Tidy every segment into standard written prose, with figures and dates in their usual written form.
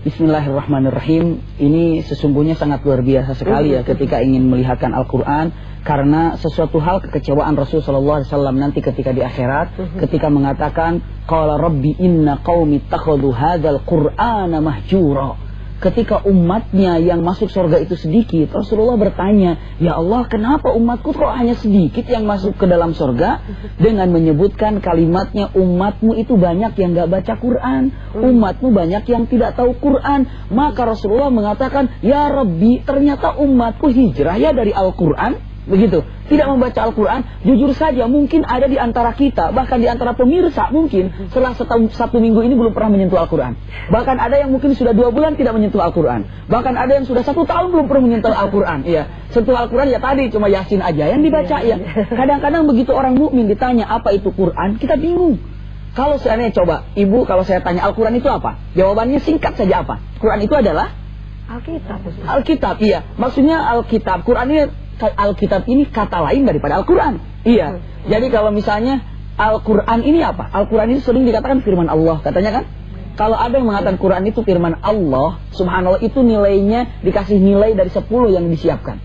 Bismillahirrahmanirrahim. Ini sesungguhnya sangat luar biasa sekali ya ketika ingin melihatkan Al-Quran, karena sesuatu hal kekecewaan Rasulullah SAW nanti ketika di akhirat, ketika mengatakan qala rabbi inna qaumi ittakhadhu hadzal qur'ana mahjura. Ketika umatnya yang masuk surga itu sedikit, Rasulullah bertanya, ya Allah, kenapa umatku kok hanya sedikit yang masuk ke dalam surga? Dengan menyebutkan kalimatnya, umatmu itu banyak yang gak baca Quran, umatmu banyak yang tidak tahu Quran. Maka Rasulullah mengatakan, ya Rabbi, ternyata umatku hijrah ya dari Al-Quran. Begitu, tidak membaca Al-Quran. Jujur saja mungkin ada di antara kita, bahkan di antara pemirsa mungkin setelah satu minggu ini belum pernah menyentuh Al-Quran. Bahkan ada yang mungkin sudah 2 bulan tidak menyentuh Al-Quran. Bahkan ada yang sudah 1 tahun belum pernah menyentuh Al-Quran. Iya, sentuh Al-Quran ya tadi cuma Yasin aja yang dibaca ya. Kadang-kadang begitu orang mukmin ditanya apa itu Quran, kita bingung. Kalau seandainya coba, ibu kalau saya tanya Al-Quran itu apa? Jawabannya singkat saja apa? Quran itu adalah Alkitab. Alkitab, iya. Maksudnya Alkitab. Quran ini, Alkitab ini kata lain daripada Al-Quran. Iya. Jadi kalau misalnya Al-Quran ini apa? Al-Quran ini sering dikatakan firman Allah, katanya kan? Kalau ada yang mengatakan Quran itu firman Allah, subhanallah, itu nilainya dikasih nilai dari 10 yang disiapkan.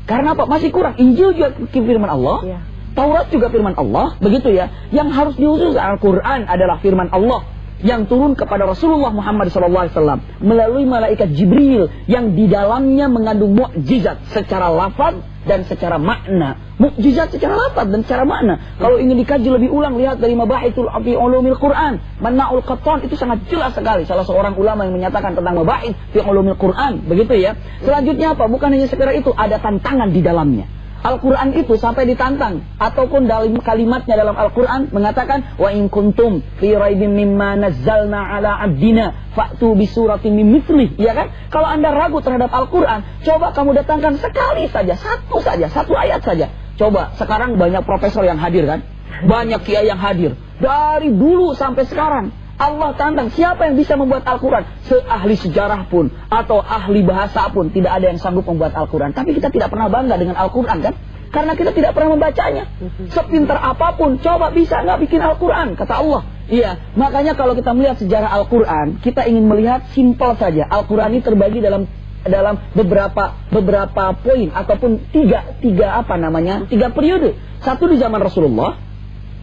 Karena apa? Masih kurang. Injil juga firman Allah, Taurat juga firman Allah, begitu ya. Yang harus diusus Al-Quran adalah firman Allah yang turun kepada Rasulullah Muhammad SAW melalui malaikat Jibril, yang di dalamnya mengandung mukjizat secara lafaz dan secara makna. Mukjizat secara lafaz dan secara makna. Kalau ingin dikaji lebih ulang, lihat dari Mabahithul fi Ulumil Quran, Mannaul Qattan, itu sangat jelas sekali. Salah seorang ulama yang menyatakan tentang Mabahith fi Ulumil Quran, begitu ya. Selanjutnya apa? Bukan hanya sekedar itu, ada tantangan di dalamnya. Al-Quran itu sampai ditantang, ataupun dalam kalimatnya dalam Al-Quran mengatakan wa in kuntum fi raibin mimma nazzalna ala abdina fa'tu bi suratin min mithlih, ya kan? Kalau Anda ragu terhadap Al-Quran, coba kamu datangkan sekali saja, satu ayat saja. Coba, sekarang banyak profesor yang hadir kan? Banyak kiai yang hadir. Dari dulu sampai sekarang Allah tantang, siapa yang bisa membuat Al-Quran? Seahli sejarah pun atau ahli bahasa pun tidak ada yang sanggup membuat Al-Quran. Tapi kita tidak pernah bangga dengan Al-Quran kan? Karena kita tidak pernah membacanya. Sepintar apapun, coba bisa nggak bikin Al-Quran, kata Allah. Iya, makanya kalau kita melihat sejarah Al-Quran, kita ingin melihat simpel saja. Al-Quran ini terbagi dalam beberapa poin ataupun tiga periode. Satu di zaman Rasulullah.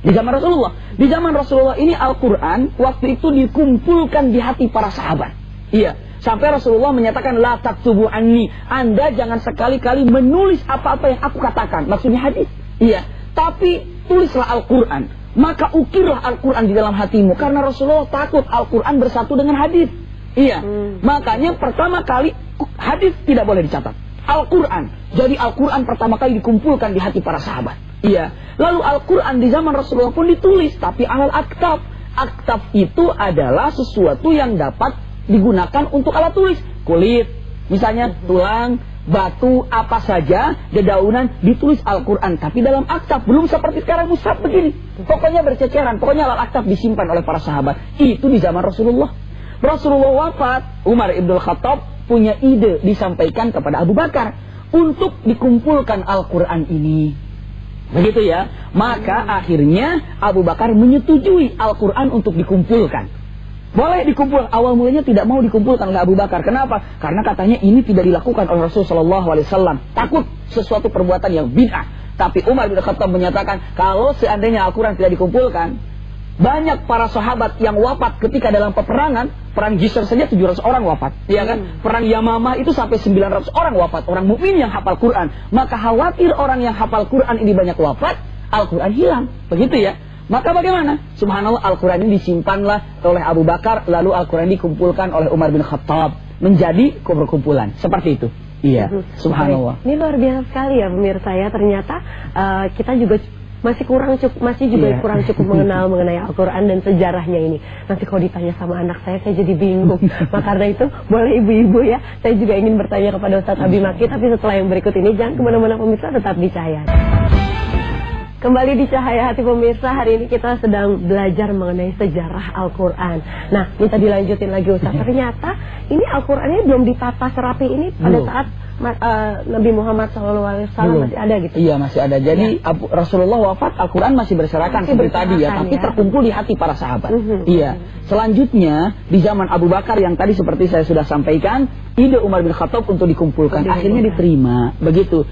Di zaman Rasulullah ini Al-Quran waktu itu dikumpulkan di hati para sahabat. Iya. Sampai Rasulullah menyatakan la taktubu anni. Anda jangan sekali-kali menulis apa-apa yang aku katakan. Maksudnya hadis. Iya. Tapi tulislah Al-Quran. Maka ukirlah Al-Quran di dalam hatimu. Karena Rasulullah takut Al-Quran bersatu dengan hadis. Iya. Makanya pertama kali hadis tidak boleh dicatat. Al-Quran. Jadi Al-Quran pertama kali dikumpulkan di hati para sahabat. Iya. Lalu Al-Quran di zaman Rasulullah pun ditulis, tapi alal aktab. Aktab itu adalah sesuatu yang dapat digunakan untuk alat tulis. Kulit, misalnya tulang, batu, apa saja, dedaunan, ditulis Al-Quran. Tapi dalam aktab, belum seperti sekarang mushaf begini. Pokoknya berceceran, pokoknya alal aktab disimpan oleh para sahabat. Itu di zaman Rasulullah. Rasulullah wafat, Umar ibn Khattab punya ide disampaikan kepada Abu Bakar untuk dikumpulkan Al-Quran ini. Begitu ya. Maka akhirnya Abu Bakar menyetujui Al-Quran untuk dikumpulkan. Boleh dikumpulkan. Awal mulanya tidak mau dikumpulkan oleh Abu Bakar. Kenapa? Karena katanya ini tidak dilakukan oleh Rasulullah SAW. Takut sesuatu perbuatan yang bid'ah. Tapi Umar bin Khattab menyatakan, kalau seandainya Al-Quran tidak dikumpulkan, banyak para sahabat yang wafat ketika dalam peperangan. Perang Jisr saja 700 orang wafat, ya kan? Perang Yamamah itu sampai 900 orang wafat, orang mukmin yang hafal Quran. Maka khawatir orang yang hafal Quran ini banyak wafat, Al-Quran hilang, begitu ya. Maka bagaimana? Subhanallah, Al-Quran ini disimpanlah oleh Abu Bakar, lalu Al-Quran dikumpulkan oleh Umar bin Khattab menjadi kumpulan, seperti itu. Iya, subhanallah. Ini luar biasa sekali ya pemirsa ya. Ternyata kita juga masih kurang cukup mengenal mengenai Al-Quran dan sejarahnya ini. Nanti kalau ditanya sama anak saya jadi bingung. Maka karena itu boleh ibu-ibu ya, saya juga ingin bertanya kepada Ustaz Abi Maki. Tapi setelah yang berikut ini, jangan kemana-mana pemirsa, tetap di Cahaya. Kembali di Cahaya Hati pemirsa, hari ini kita sedang belajar mengenai sejarah Al-Quran. Nah, minta dilanjutin lagi Ustaz. Ternyata ini Al-Quran ini belum ditata serapi ini pada saat Nabi Muhammad SAW masih ada gitu? Iya, masih ada. Jadi Rasulullah wafat, Al-Quran masih berserakan seperti tadi ya, tapi terkumpul di hati para sahabat. Iya. Selanjutnya di zaman Abu Bakar yang tadi seperti saya sudah sampaikan, ide Umar bin Khattab untuk dikumpulkan, akhirnya diterima. Begitu.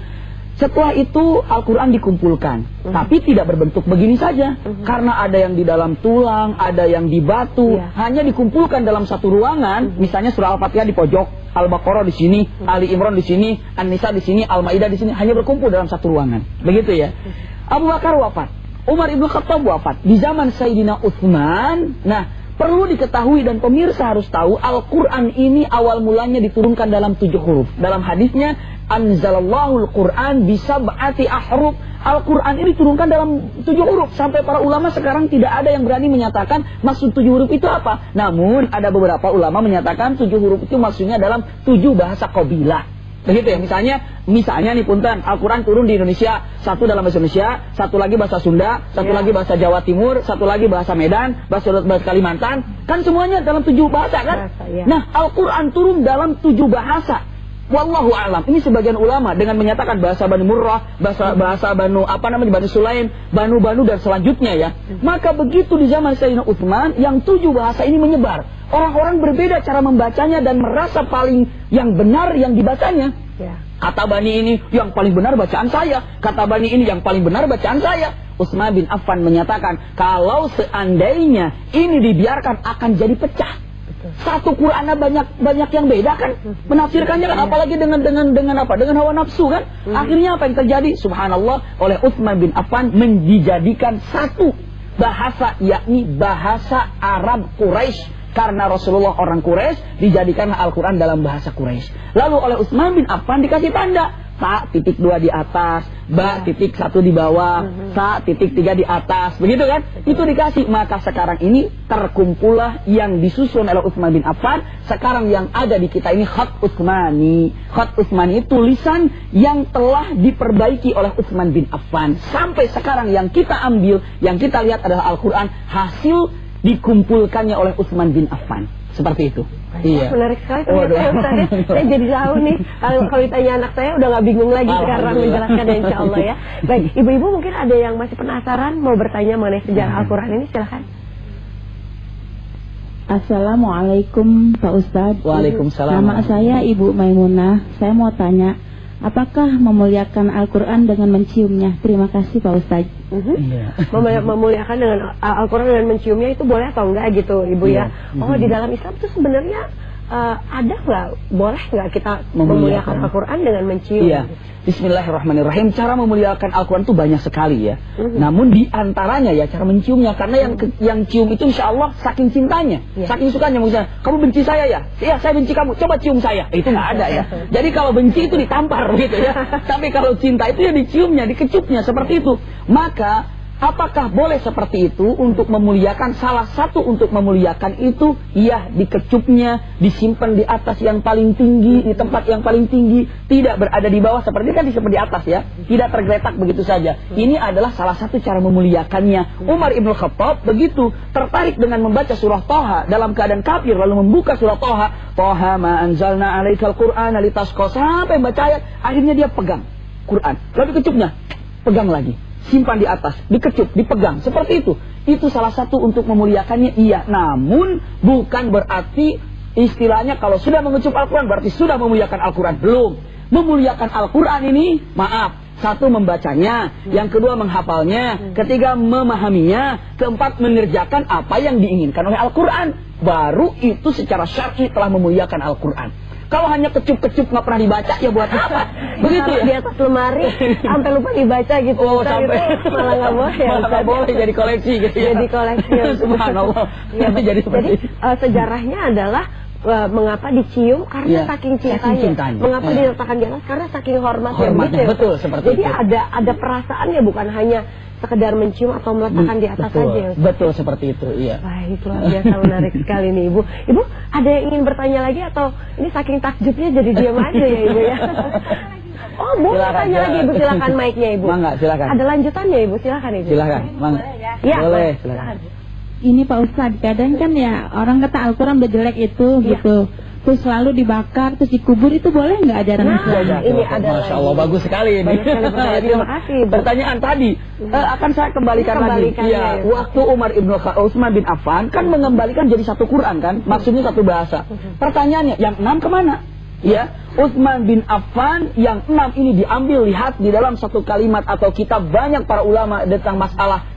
Setelah itu Al-Quran dikumpulkan, tapi tidak berbentuk begini saja, karena ada yang di dalam tulang, ada yang di batu, hanya dikumpulkan dalam satu ruangan. Misalnya surah Al-Fatihah di pojok, Al-Baqarah di sini, Ali Imran di sini, An-Nisa di sini, Al-Maidah di sini, hanya berkumpul dalam satu ruangan. Begitu ya. Abu Bakar wafat, Umar ibn Khattab wafat di zaman Sayyidina Utsman. Nah, perlu diketahui dan pemirsa harus tahu, Al-Quran ini awal mulanya diturunkan dalam 7 huruf. Dalam hadisnya, Anzalallahu Al-Quran bisab'ati ahruf. Al-Quran ini diturunkan dalam 7 huruf. Sampai para ulama sekarang tidak ada yang berani menyatakan maksud 7 huruf itu apa. Namun ada beberapa ulama menyatakan 7 huruf itu maksudnya dalam 7 bahasa qabilah. Begitu ya, misalnya nih punten, Al-Quran turun di Indonesia, satu dalam bahasa Indonesia, satu lagi bahasa Sunda, satu lagi bahasa Jawa Timur, satu lagi bahasa Medan, bahasa Kalimantan, kan semuanya dalam 7 bahasa kan? Nah, Al-Quran turun dalam 7 bahasa. Wallahu a'lam. Ini sebagian ulama dengan menyatakan bahasa Bani Murrah, bahasa Banu Bani Sulaim, Banu dan selanjutnya ya. Maka begitu di zaman Sayyidina Utsman yang 7 bahasa ini menyebar. Orang-orang berbeda cara membacanya dan merasa paling yang benar yang dibacanya. Kata Bani ini yang paling benar bacaan saya, kata Bani ini yang paling benar bacaan saya. Utsman bin Affan menyatakan, kalau seandainya ini dibiarkan akan jadi pecah. Satu Qurannya banyak yang beda kan, menafsirkannya kan, apalagi dengan hawa nafsu kan. Akhirnya apa yang terjadi? Subhanallah, oleh Utsman bin Affan dijadikan satu bahasa, yakni bahasa Arab Quraisy. Karena Rasulullah orang Quraisy, dijadikan Al-Quran dalam bahasa Quraisy. Lalu oleh Utsman bin Affan dikasih tanda, ta titik 2 di atas, ba titik 1 di bawah, sa titik 3 di atas, begitu kan? Itu dikasih. Maka sekarang ini terkumpullah yang disusun oleh Utsman bin Affan. Sekarang yang ada di kita ini khat Utsmani. Khat Utsmani itu tulisan yang telah diperbaiki oleh Utsman bin Affan. Sampai sekarang yang kita ambil, yang kita lihat adalah Al-Quran hasil dikumpulkannya oleh Utsman bin Affan. Seperti itu. Iya. Menarik sekali ternyata. Saya jadi tahu nih. Kalau ditanya anak saya udah nggak bingung lagi sekarang menjelaskannya, insya Allah ya. Baik, ibu-ibu mungkin ada yang masih penasaran mau bertanya mengenai sejarah Al-Quran ini, silahkan. Assalamualaikum Pak Ustadz. Waalaikumsalam. Nama saya Ibu Maimunah. Saya mau tanya, apakah memuliakan Al-Quran dengan menciumnya? Terima kasih Pak Ustadz. Memuliakan dengan Al-Quran dengan menciumnya itu boleh atau enggak gitu Ibu ya? Oh, di dalam Islam itu sebenarnya ada nggak, boleh nggak kita memuliakan Al-Quran dengan mencium? Iya. Bismillahirrahmanirrahim. Cara memuliakan Al-Quran itu banyak sekali ya. Namun di antaranya ya cara menciumnya, karena yang cium itu insya Allah saking cintanya, saking sukanya. Misalnya kamu benci saya ya, iya saya benci kamu, coba cium saya. Itu nggak ada ya. Jadi kalau benci itu ditampar gitu ya. Tapi kalau cinta itu ya diciumnya, dikecupnya seperti itu. Maka apakah boleh seperti itu untuk memuliakan? Salah satu untuk memuliakan itu, iya, dikecupnya, disimpan di atas yang paling tinggi, di tempat yang paling tinggi, tidak berada di bawah seperti kan di atas ya, tidak tergeletak begitu saja. Ini adalah salah satu cara memuliakannya. Umar ibn Khattab begitu tertarik dengan membaca surah Thaha dalam keadaan kafir, lalu membuka surah Thaha, Thaha ma anzalna 'alaikal Qur'ana litasqa, sampai baca ayat, akhirnya dia pegang Quran, lalu dikecupnya, pegang lagi, simpan di atas, dikecup, dipegang, seperti itu. Itu salah satu untuk memuliakannya, iya. Namun bukan berarti istilahnya kalau sudah mengecup Al-Quran berarti sudah memuliakan Al-Quran. Belum. Memuliakan Al-Quran ini, maaf, satu membacanya, yang kedua menghafalnya, ketiga memahaminya, keempat mengerjakan apa yang diinginkan oleh Al-Quran. Baru itu secara syar'i telah memuliakan Al-Quran. Kalau hanya kecup-kecup nggak pernah dibaca, ya buat apa? Begitu ya? Di atas lemari sampai lupa dibaca gitu. Oh, sampai itu malah nggak boleh. Malah nggak boleh, jadi koleksi gitu ya. Jadi koleksi. Subhanallah. Ya, jadi sejarahnya adalah mengapa dicium karena saking cintanya. Mengapa diletakkan di atas karena saking hormatnya. Gitu ya? Betul, seperti jadi itu. Jadi ada perasaannya, bukan hanya sekedar mencium atau meletakkan di atas saja. Betul, seperti itu, iya. Baik, luar biasa menarik sekali nih Ibu. Ibu, ada yang ingin bertanya lagi atau ini saking takjubnya jadi diam aja ya Ibu ya? Oh, boleh tanya lagi Ibu, silakan mic-nya Ibu. Mangga, silakan. Ada lanjutannya Ibu, silakan Ibu. Silakan, mangga. Ya, boleh, silakan. Ini Pak Ustadz, kadang kan ya orang kata Al-Quran udah jelek itu gitu. terus selalu dibakar, terus dikubur, itu boleh nggak ajaran Islam? Ini ada Masya Allah, bagus sekali ini. Banyak sekali pertanyaan. Terima kasih, Bu. Pertanyaan tadi akan saya kembalikan lagi. Ya, waktu Utsman bin Affan kan mengembalikan jadi satu Quran kan, maksudnya satu bahasa. Pertanyaannya, yang 6 kemana? Ya, Utsman bin Affan yang 6 ini diambil, lihat di dalam satu kalimat atau kitab banyak para ulama tentang masalah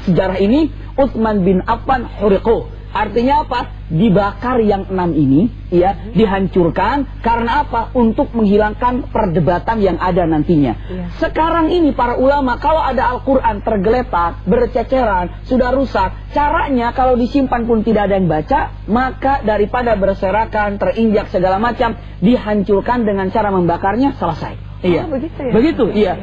sejarah ini. Utsman bin Affan huriqu. Artinya apa? Dibakar yang 6 ini, ya, dihancurkan karena apa? Untuk menghilangkan perdebatan yang ada nantinya. Sekarang ini para ulama kalau ada Al-Quran tergeletak, berceceran, sudah rusak, caranya kalau disimpan pun tidak ada yang baca, maka daripada berserakan, terinjak segala macam, dihancurkan dengan cara membakarnya, selesai. Iya, begitu ya? Begitu, iya.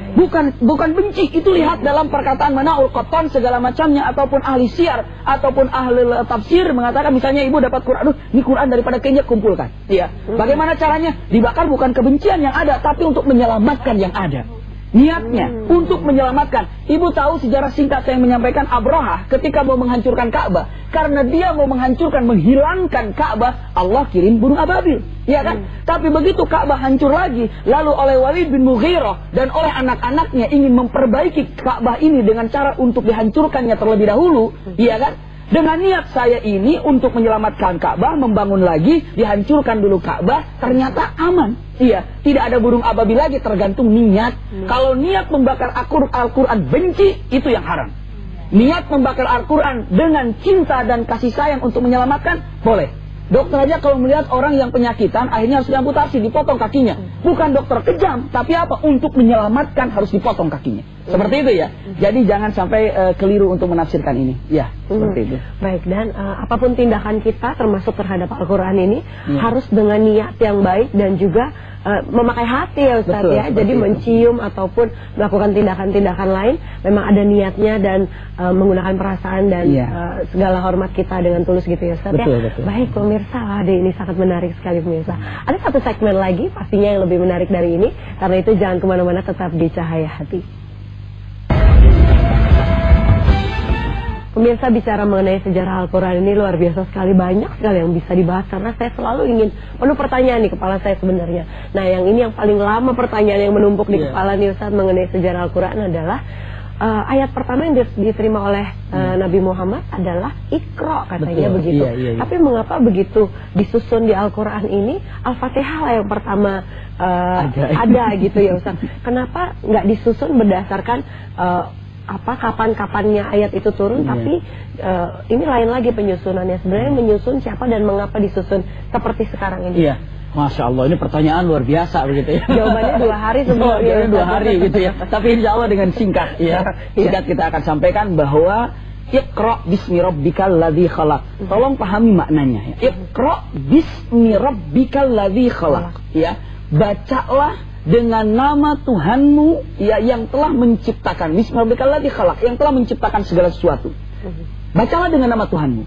Bukan benci, itu lihat dalam perkataan Manaul Qattan segala macamnya, ataupun ahli syiar, ataupun ahli tafsir mengatakan misalnya ibu dapat Quran, aduh, ini Quran daripada keinjak, kumpulkan. Iya. Bagaimana caranya? Dibakar bukan kebencian yang ada, tapi untuk menyelamatkan yang ada. Niatnya untuk menyelamatkan. Ibu tahu sejarah singkat saya menyampaikan Abrahah ketika mau menghancurkan Ka'bah. Karena dia mau menghancurkan, menghilangkan Ka'bah, Allah kirim burung ababil. Ya kan? Tapi begitu Ka'bah hancur lagi, lalu oleh Walid bin Mughirah dan oleh anak-anaknya ingin memperbaiki Ka'bah ini dengan cara untuk dihancurkannya terlebih dahulu. Ya kan? Dengan niat saya ini untuk menyelamatkan Ka'bah, membangun lagi, dihancurkan dulu Ka'bah, ternyata aman. Iya, tidak ada burung ababil lagi, tergantung niat. Kalau niat membakar Al-Quran benci, itu yang haram. Niat membakar Al-Quran dengan cinta dan kasih sayang untuk menyelamatkan, boleh. Dokter aja kalau melihat orang yang penyakitan, akhirnya harus diamputasi, dipotong kakinya. Bukan dokter kejam, tapi apa? Untuk menyelamatkan harus dipotong kakinya. Seperti itu ya. Jadi jangan sampai keliru untuk menafsirkan ini. Ya, seperti itu. Baik, dan apapun tindakan kita termasuk terhadap Al-Quran ini harus dengan niat yang baik dan juga memakai hati ya Ustaz. Betul, ya. Jadi mencium ataupun melakukan tindakan-tindakan lain memang ada niatnya dan menggunakan perasaan dan segala hormat kita dengan tulus gitu ya Ustaz. Betul, ya. betul. Baik pemirsa, ini sangat menarik sekali pemirsa. Ada satu segmen lagi pastinya yang lebih menarik dari ini, karena itu jangan kemana-mana, tetap di Cahaya Hati. Pemirsa, bicara mengenai sejarah Al-Quran ini luar biasa sekali, banyak sekali yang bisa dibahas karena saya selalu ingin penuh pertanyaan di kepala saya sebenarnya. Nah, yang ini yang paling lama pertanyaan yang menumpuk di kepala nih Ustaz mengenai sejarah Al-Quran adalah ayat pertama yang diterima oleh Nabi Muhammad adalah Iqra, katanya. Betul, begitu. Tapi mengapa begitu disusun di Al-Quran ini Al-Fatihah lah yang pertama ada gitu ya Ustaz? Kenapa nggak disusun berdasarkan kapan-kapannya ayat itu turun, tapi ini lain lagi penyusunannya. Sebenarnya menyusun siapa dan mengapa disusun seperti sekarang ini? Iya, Masya Allah, ini pertanyaan luar biasa begitu ya. Jawabannya 2 hari sebelumnya. Jawabannya 2 hari gitu ya. Tapi insya Allah dengan singkat ya. Singkat kita akan sampaikan bahwa Iqra bismi rabbikal ladzi khalaq. Tolong pahami maknanya ya. Iqra bismi rabbikal ladzi khalaq. Ya, bacalah dengan nama Tuhanmu ya, yang telah menciptakan. Bismillahirrahmanirrahim, khalaq, yang telah menciptakan segala sesuatu. Bacalah dengan nama Tuhanmu.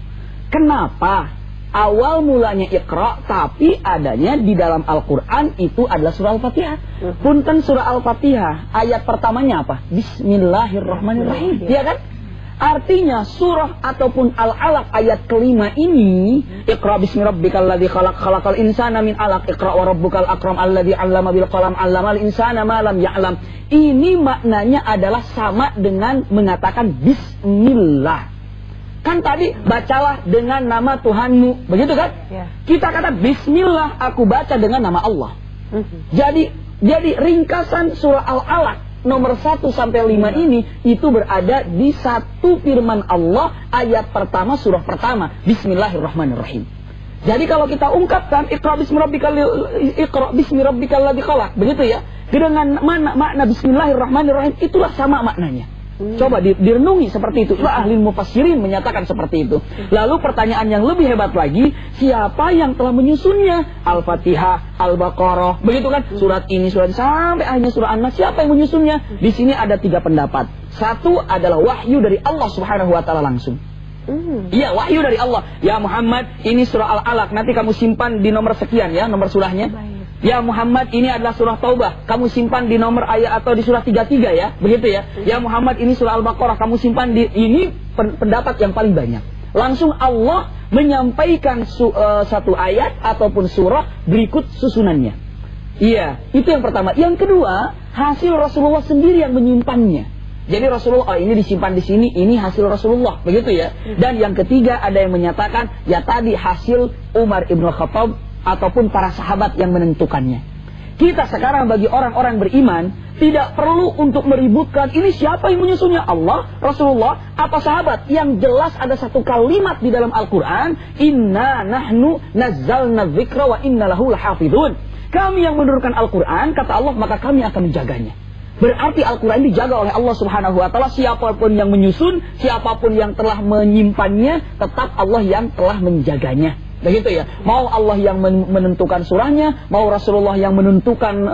Kenapa awal mulanya Iqra, tapi adanya di dalam Al-Quran itu adalah surah Al-Fatihah. Punten surah Al-Fatihah ayat pertamanya apa? Bismillahirrahmanirrahim. Ya kan? Artinya surah ataupun Al-Alaq ayat kelima ini, Iqra bismi rabbikal ladzi khalaq, khalaqal insana min 'alaq, Iqra wa rabbukal akram alladzi 'allama bil qalam 'allamal insana ma lam ya'lam. Ini maknanya adalah sama dengan mengatakan bismillah. Kan tadi bacalah dengan nama Tuhanmu, begitu kan? Kita kata bismillah, aku baca dengan nama Allah. Jadi ringkasan surah Al-Alaq nomor 1 sampai 5 ini itu berada di satu firman Allah ayat pertama surah pertama, Bismillahirrahmanirrahim. Jadi kalau kita ungkapkan Iqra bismi rabbikal ladzi khalaq, begitu ya. Dengan makna Bismillahirrahmanirrahim itulah sama maknanya. Coba direnungi seperti itu. Ahli mufassirin menyatakan seperti itu. Lalu pertanyaan yang lebih hebat lagi, siapa yang telah menyusunnya? Al-Fatihah, Al-Baqarah, begitu kan? Surat ini, surat sampai akhirnya surah An-Nas, siapa yang menyusunnya? Di sini ada 3 pendapat. Satu adalah wahyu dari Allah Subhanahu wa taala langsung. Iya, wahyu dari Allah. Ya Muhammad, ini surah Al-Alaq, nanti kamu simpan di nomor sekian ya, nomor surahnya. Ya Muhammad, ini adalah surah Taubah, kamu simpan di nomor ayat atau di surah 33 ya, begitu ya. Ya Muhammad, ini surah Al-Baqarah, kamu simpan di ini. Pendapat yang paling banyak. Langsung Allah menyampaikan satu ayat ataupun surah berikut susunannya. Iya, itu yang pertama. Yang kedua, hasil Rasulullah sendiri yang menyimpannya. Jadi Rasulullah, ini disimpan di sini, ini hasil Rasulullah, begitu ya. Dan yang ketiga ada yang menyatakan, ya tadi hasil Umar ibn Khattab ataupun para sahabat yang menentukannya. Kita sekarang bagi orang-orang beriman tidak perlu untuk meributkan ini siapa yang menyusunnya, Allah, Rasulullah, apa sahabat. Yang jelas ada satu kalimat di dalam Al-Quran, Inna nahnu nazzalna dzikra wa inna lahu lahafidun. Kami yang menurunkan Al-Quran, kata Allah, maka kami akan menjaganya. Berarti Al-Quran dijaga oleh Allah Subhanahu wa Ta'ala. Siapapun yang menyusun, siapapun yang telah menyimpannya, tetap Allah yang telah menjaganya. Begitu ya. Mau Allah yang menentukan surahnya, mau Rasulullah yang menentukan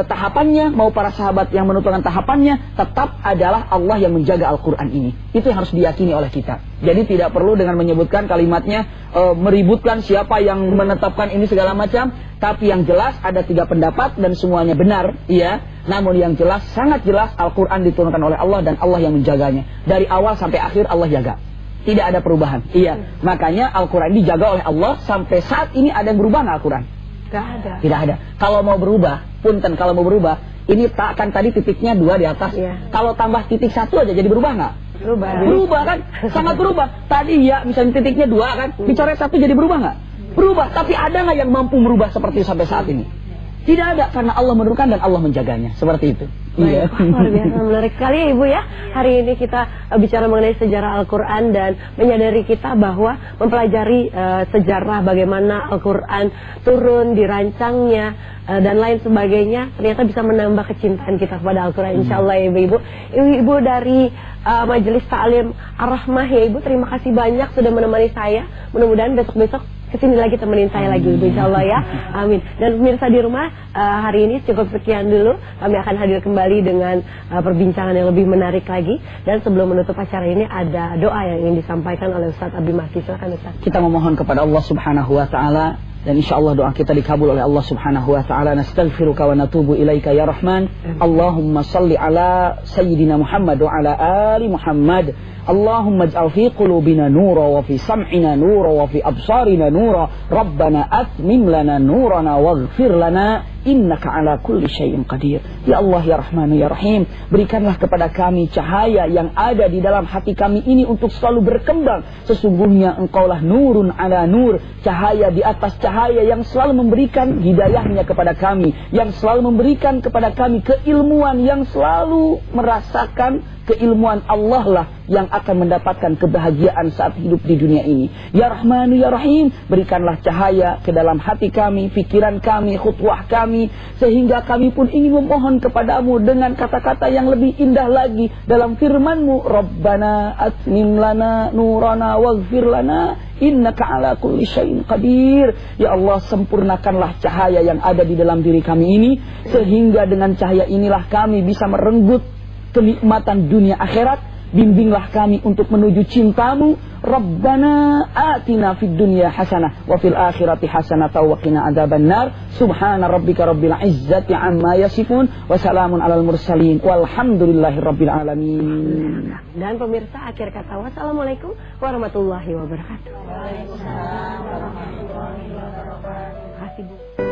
tahapannya, mau para sahabat yang menentukan tahapannya, tetap adalah Allah yang menjaga Al-Quran ini. Itu yang harus diyakini oleh kita. Jadi tidak perlu dengan menyebutkan kalimatnya meributkan siapa yang menetapkan ini segala macam. Tapi yang jelas ada 3 pendapat dan semuanya benar, iya. Namun yang jelas, sangat jelas Al-Quran diturunkan oleh Allah dan Allah yang menjaganya. Dari awal sampai akhir Allah jaga. Tidak ada perubahan. Iya. Makanya Al-Quran dijaga oleh Allah sampai saat ini. Ada yang berubah nggak Al-Quran? Tidak ada. Tidak ada. Kalau mau berubah, punten kalau mau berubah, ini kan tadi titiknya 2 di atas. Iya. Kalau tambah titik 1 aja jadi berubah nggak? Berubah. Berubah kan? Sangat berubah. Tadi ya misalnya titiknya 2 kan, dicoret 1 jadi berubah nggak? Berubah. Tapi ada nggak yang mampu merubah seperti sampai saat ini? Tidak ada, karena Allah menurunkan dan Allah menjaganya. Seperti itu. Iya. Luar biasa, menarik sekali ya Ibu ya. Hari ini kita bicara mengenai sejarah Al-Quran dan menyadari kita bahwa mempelajari sejarah bagaimana Al-Quran turun, dirancangnya dan lain sebagainya, ternyata bisa menambah kecintaan kita kepada Al-Quran. Insya Allah ya Ibu. Ibu dari Majelis Ta'lim Ar-Rahmah ya Ibu, terima kasih banyak sudah menemani saya. Mudah-mudahan besok-besok kesini lagi temenin saya lagi Ibu, insya Allah ya. Amin. Dan pemirsa di rumah, hari ini cukup sekian dulu. Kami akan hadir kembali dengan perbincangan yang lebih menarik lagi. Dan sebelum menutup acara ini ada doa yang ingin disampaikan oleh Ustaz Abi Maki. Silakan Ustaz. Kita memohon kepada Allah Subhanahu wa Ta'ala, dan insyaallah doa kita dikabul oleh Allah Subhanahu wa Ta'ala. Nastaghfiruka wa natubu ilaika ya Rahman. Allahumma salli ala Sayyidina Muhammad wa ala ali Muhammad. Allahumma ij'al fi qulubina nura wa fi sam'ina nura wa fi absarina nura. Rabbana atmim lana nurana waghfir lana innaka ala kulli syai'in qadir. Ya Allah ya Rahman ya Rahim, berikanlah kepada kami cahaya yang ada di dalam hati kami ini untuk selalu berkembang. Sesungguhnya Engkaulah nurun ala nur, cahaya di atas cahaya yang selalu memberikan hidayahnya kepada kami, yang selalu memberikan kepada kami keilmuan, yang selalu merasakan keilmuan Allah lah yang akan mendapatkan kebahagiaan saat hidup di dunia ini. Ya Rahmanu ya Rahim, berikanlah cahaya ke dalam hati kami, pikiran kami, khutwah kami, sehingga kami pun ingin memohon kepadamu dengan kata-kata yang lebih indah lagi dalam firman-Mu, Rabbana atmim lana nurana waghfir lana innaka ala kulli syai'in qadir. Ya Allah, sempurnakanlah cahaya yang ada di dalam diri kami ini, sehingga dengan cahaya inilah kami bisa merenggut kenikmatan dunia akhirat. Bimbinglah kami untuk menuju cintamu. Rabbana atina fid dunya hasanah wa fil akhirati hasanah wa qina adzabannar. Subhana rabbika rabbil izzati amma yasifun wa salamun alal mursalin walhamdulillahi rabbil alamin. Dan pemirsa, akhir kata wassalamualaikum warahmatullahi wabarakatuh. Waalaikumsalam warahmatullahi wabarakatuh. Terima kasih Bu.